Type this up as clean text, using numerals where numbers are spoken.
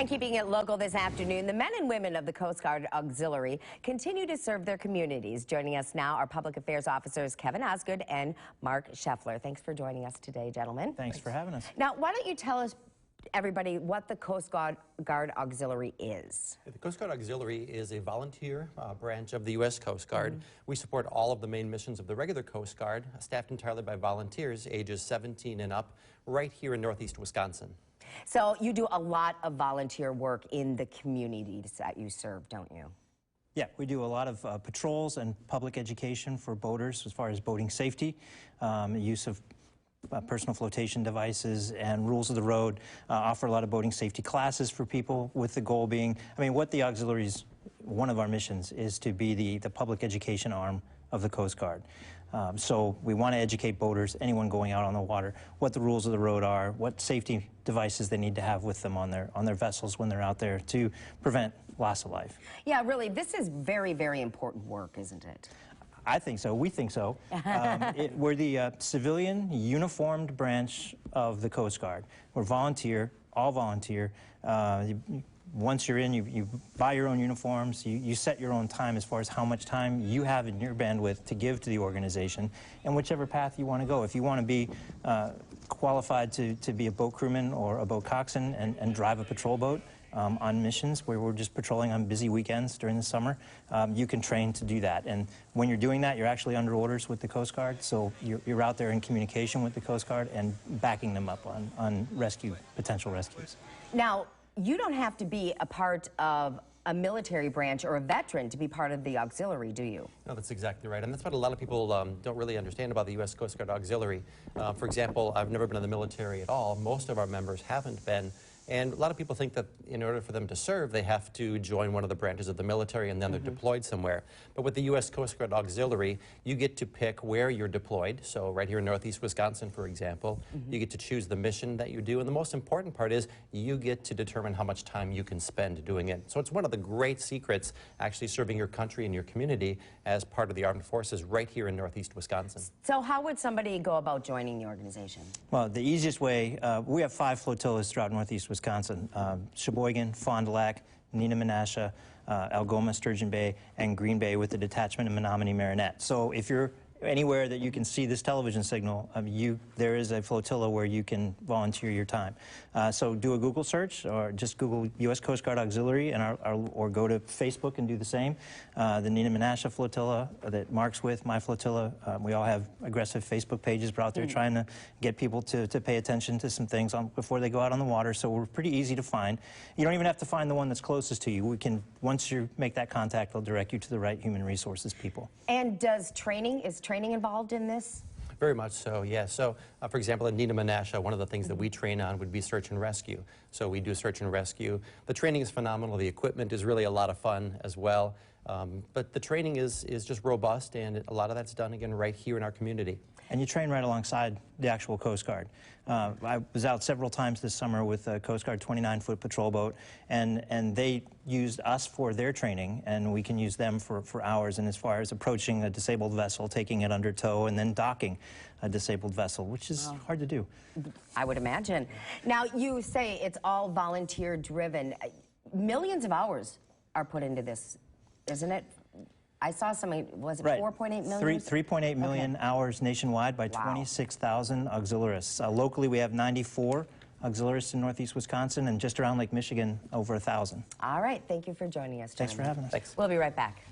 And keeping it local this afternoon, the men and women of the Coast Guard Auxiliary continue to serve their communities. Joining us now are Public Affairs Officers Kevin Osgood and Mark Scheffler. Thanks for joining us today, gentlemen. Thanks for having us. Now, why don't you tell us, everybody, what the Coast Guard Auxiliary is? The Coast Guard Auxiliary is a volunteer branch of the U.S. Coast Guard. We support all of the main missions of the regular Coast Guard, staffed entirely by volunteers ages 17 and up, right here in northeast Wisconsin. So you do a lot of volunteer work in the communities that you serve, don't you? Yeah, we do a lot of patrols and public education for boaters as far as boating safety, use of personal flotation devices and rules of the road, offer a lot of boating safety classes for people with the goal being, what the auxiliaries, one of our missions is to be the public education arm of the Coast Guard. So we want to educate boaters, anyone going out on the water, what the rules of the road are, what safety devices they need to have with them on their vessels when they're out there to prevent loss of life. Yeah, really, this is very, very important work, isn't it? I think so. We think so. We're the civilian uniformed branch of the Coast Guard. We're volunteer, all volunteer. Once you're in, you buy your own uniforms, you set your own time as far as how much time you have in your bandwidth to give to the organization, and whichever path you want to go. If you want to be qualified to be a boat crewman or a boat coxswain and drive a patrol boat on missions where we're just patrolling on busy weekends during the summer, you can train to do that. And when you're doing that, you're actually under orders with the Coast Guard, so you're out there in communication with the Coast Guard and backing them up on potential rescues. Now, you don't have to be a part of a military branch or a veteran to be part of the auxiliary, do you? No, that's exactly right. And that's what a lot of people don't really understand about the U.S. Coast Guard Auxiliary. For example, I've never been in the military at all. Most of our members haven't been. And a lot of people think that in order for them to serve, they have to join one of the branches of the military and then they're deployed somewhere. But with the U.S. Coast Guard Auxiliary, you get to pick where you're deployed. So right here in northeast Wisconsin, for example, you get to choose the mission that you do. And the most important part is you get to determine how much time you can spend doing it. So it's one of the great secrets, actually serving your country and your community as part of the armed forces right here in northeast Wisconsin. So how would somebody go about joining the organization? Well, the easiest way, we have 5 flotillas throughout northeast Wisconsin, Sheboygan, Fond du Lac, Neenah-Menasha, Algoma, Sturgeon Bay, and Green Bay with the detachment in Menominee Marinette. So if you're anywhere that you can see this television signal, there is a flotilla where you can volunteer your time. So do a Google search or just Google U.S. Coast Guard Auxiliary or go to Facebook and do the same. The Neenah-Menasha flotilla that Mark's with, my flotilla, we all have aggressive Facebook pages. We're out there trying to get people to pay attention to some things before they go out on the water, so we're pretty easy to find. You don't even have to find the one that's closest to you. Once you make that contact, they'll direct you to the right human resources people. And is training involved in this? Very much so, yes. So, for example, in Neenah-Menasha, one of the things that we train on would be search and rescue. So we do search and rescue. The training is phenomenal. The equipment is really a lot of fun as well. But the training is just robust, and a lot of that's done, again, right here in our community. And you train right alongside the actual Coast Guard. I was out several times this summer with a Coast Guard 29-foot patrol boat, and they used us for their training, and we can use them for hours. And as far as approaching a disabled vessel, taking it under tow, and then docking a disabled vessel, which is hard to do. I would imagine. Now, you say it's all volunteer-driven. Millions of hours are put into this, isn't it? I saw something, was it 4.8 million? 3.8 million hours nationwide by 26,000 auxiliarists. Locally, we have 94 auxiliarists in northeast Wisconsin, and just around Lake Michigan, over 1,000. All right, thank you for joining us, Thanks for having us. Thanks. We'll be right back.